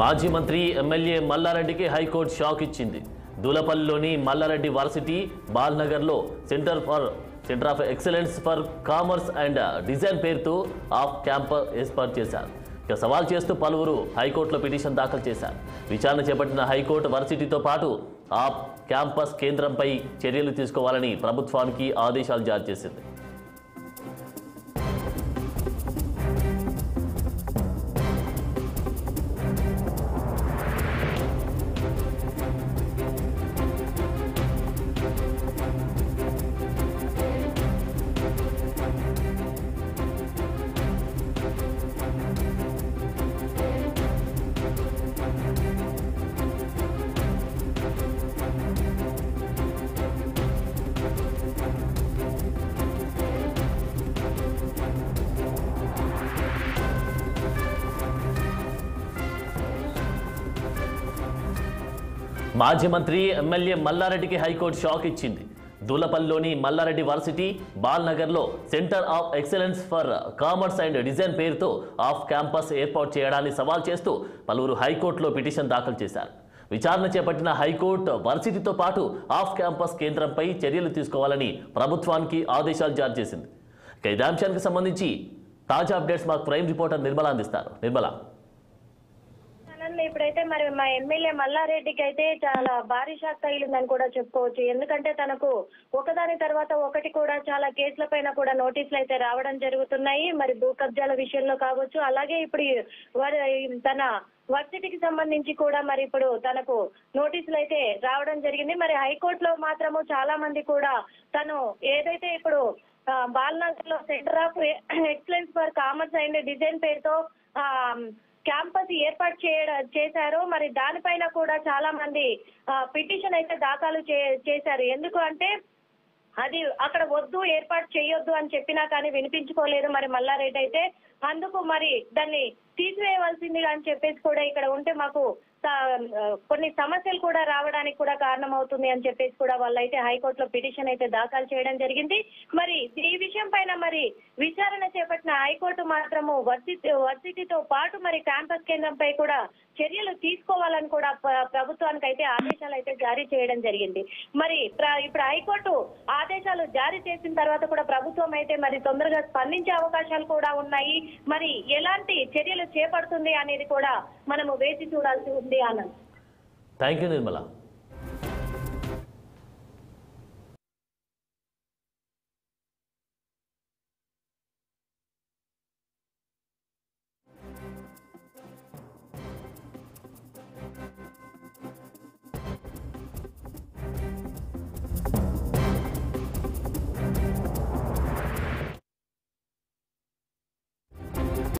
మాజీ మంత్రి MLA మల్లారెడ్డికి high court shock ఇచ్చింది. దూలపల్లిలోని మల్లారెడ్డి వర్సిటీ బాల్నగర్లో centre of excellence for commerce and design పేరుతో ఆఫ్ క్యాంపస్ ఏర్పాటు చేశారు. ఇక సవాల్ చేస్తూ పలువురు హైకోర్టులో పిటిషన్ దాఖలు చేశారు. విచారణ చేపట్టిన హైకోర్టు వర్సిటీతో పాటు ఆఫ్ క్యాంపస్ కేంద్రంపై చర్యలు తీసుకోవాలని ప్రభుత్వానికి ఆదేశాలు జారీ చేసింది. మాజీ మంత్రి ఎమ్మెల్యే మల్లారెడ్డికి హైకోర్టు షాక్ ఇచ్చింది. దూలపల్లిలోని మల్లారెడ్డి వర్సిటీ బాల్నగర్లో centre of excellence for commerce and design పేరుతో ఆఫ్ క్యాంపస్ ఏర్పాటు చేయడాన్ని సవాల్ చేస్తూ పలువురు హైకోర్టులో పిటిషన్ దాఖలు చేశారు. విచారణ చేపట్టిన హైకోర్టు వర్సిటీతో పాటు ఆఫ్ క్యాంపస్ కేంద్రంపై చర్యలు తీసుకోవాలని ప్రభుత్వానికి ఆదేశాలు జారీ చేసింది. ఇదే అంశానికి సంబంధించి తాజా అప్డేట్స్ మాకు ప్రైమ్ రిపోర్టర్ నిర్మల అందిస్తారు. నిర్మల, ఇప్పుడైతే మరి మా ఎమ్మెల్యే మల్లారెడ్డికి అయితే చాలా భారీ షాక్ తగిలిందని కూడా చెప్పుకోవచ్చు. ఎందుకంటే తనకు ఒకదాని తర్వాత ఒకటి కూడా చాలా కేసుల పైన కూడా నోటీసులు అయితే రావడం జరుగుతున్నాయి. మరి భూ కబ్జాల విషయంలో కావచ్చు, అలాగే ఇప్పుడు తన వర్సిటీకి సంబంధించి కూడా మరి ఇప్పుడు తనకు నోటీసులు అయితే రావడం జరిగింది. మరి హైకోర్టులో మాత్రము చాలా మంది కూడా తను ఏదైతే ఇప్పుడు బాల్నగర్ లో centre of excellence for commerce and design పేరుతో క్యాంపస్ ఏర్పాటు చేశారు. మరి దానిపైన కూడా చాలా మంది పిటిషన్ అయితే దాఖలు చేశారు. ఎందుకు అంటే అది అక్కడ వద్దు, ఏర్పాటు చేయొద్దు అని చెప్పినా కానీ వినిపించుకోలేదు మరి మల్లారెడ్డి అయితే. అందుకు మరి దాన్ని తీసివేయవలసిందిగా అని చెప్పేసి కూడా ఇక్కడ ఉంటే మాకు కొన్ని సమస్యలు కూడా రావడానికి కూడా కారణమవుతుంది అని చెప్పేసి కూడా వాళ్ళైతే హైకోర్టులో పిటిషన్ అయితే దాఖలు చేయడం జరిగింది. మరి ఈ విషయం పైన మరి విచారణ చేపట్టిన హైకోర్టు మాత్రము వర్సిటీతో పాటు మరి క్యాంపస్ కేంద్రంపై కూడా చర్యలు తీసుకోవాలని కూడా ప్రభుత్వానికి అయితే ఆదేశాలు అయితే జారీ చేయడం జరిగింది. మరి ఇప్పుడు హైకోర్టు ఆదేశాలు జారీ చేసిన తర్వాత కూడా ప్రభుత్వం అయితే మరి తొందరగా స్పందించే అవకాశాలు కూడా ఉన్నాయి. మరి ఎలాంటి చర్యలు చేపడుతుంది అనేది కూడా మనము వేచి చూడాల్సి ఉంది. Anand, thank you Nirmala.